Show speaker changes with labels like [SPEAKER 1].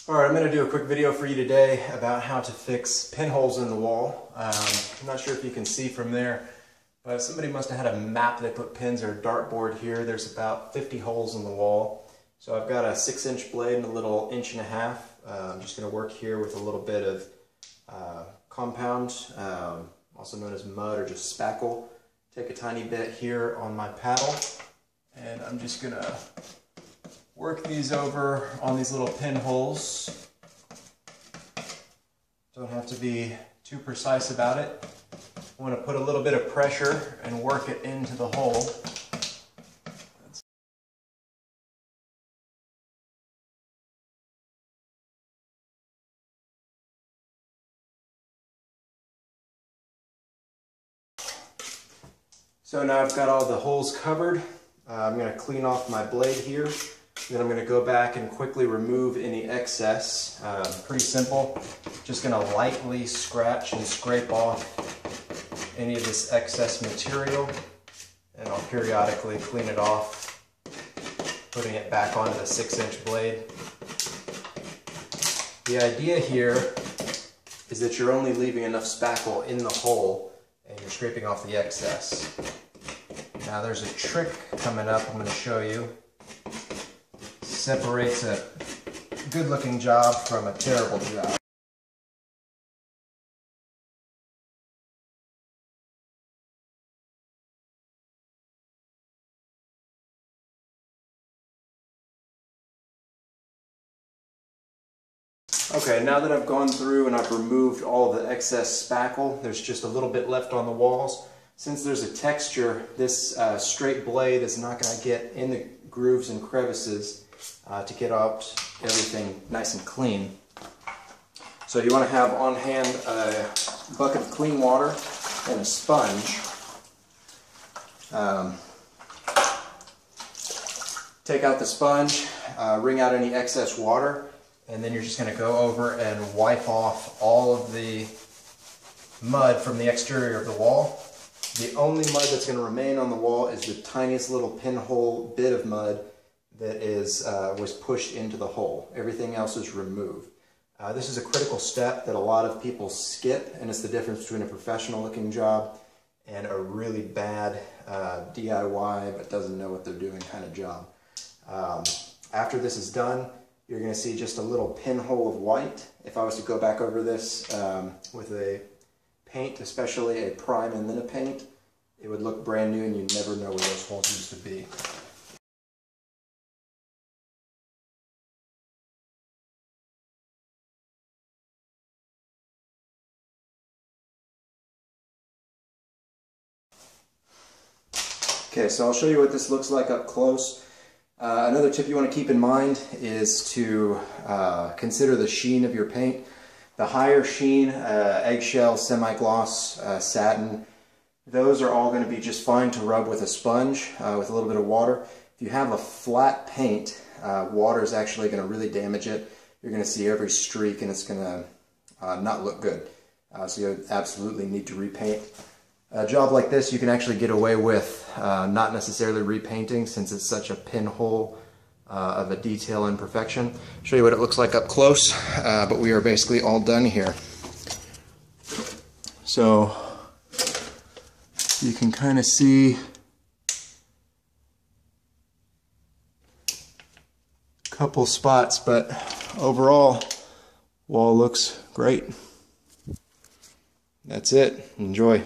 [SPEAKER 1] Alright, I'm going to do a quick video for you today about how to fix pinholes in the wall. I'm not sure if you can see from there, but somebody must have had a map. They put pins or a dartboard here. There's about 50 holes in the wall. So I've got a 6-inch blade and a little 1.5 inch. I'm just going to work here with a little bit of compound, also known as mud or just spackle. Take a tiny bit here on my paddle, and I'm just going to work these over on these little pinholes. Don't have to be too precise about it. I want to put a little bit of pressure and work it into the hole. So now I've got all the holes covered. I'm going to clean off my blade here. Then I'm going to go back and quickly remove any excess. Pretty simple. Just going to lightly scratch and scrape off any of this excess material, and I'll periodically clean it off, putting it back onto the 6-inch blade. The idea here is that you're only leaving enough spackle in the hole and you're scraping off the excess. Now there's a trick coming up I'm going to show you. Separates a good-looking job from a terrible job. Okay, now that I've gone through and I've removed all of the excess spackle, there's just a little bit left on the walls. Since there's a texture, this straight blade is not going to get in the grooves and crevices to get out everything nice and clean. So you want to have on hand a bucket of clean water and a sponge. Take out the sponge, wring out any excess water, and then you're just going to go over and wipe off all of the mud from the exterior of the wall. The only mud that's going to remain on the wall is the tiniest little pinhole bit of mud that was pushed into the hole. Everything else is removed. This is a critical step that a lot of people skip, and it's the difference between a professional looking job and a really bad DIY but doesn't know what they're doing kind of job. After this is done, you're going to see just a little pinhole of white. If I was to go back over this with a paint, especially a prime and then a paint, it would look brand new and you'd never know where those holes used to be. Okay, so I'll show you what this looks like up close. Another tip you want to keep in mind is to consider the sheen of your paint. The higher sheen, eggshell, semi-gloss, satin, those are all going to be just fine to rub with a sponge with a little bit of water. If you have a flat paint, water is actually going to really damage it. You're going to see every streak and it's going to not look good. So you absolutely need to repaint. A job like this you can actually get away with not necessarily repainting, since it's such a pinhole of a detail imperfection. Show you what it looks like up close, but we are basically all done here. So you can kind of see a couple spots, but overall wall looks great. That's it. Enjoy.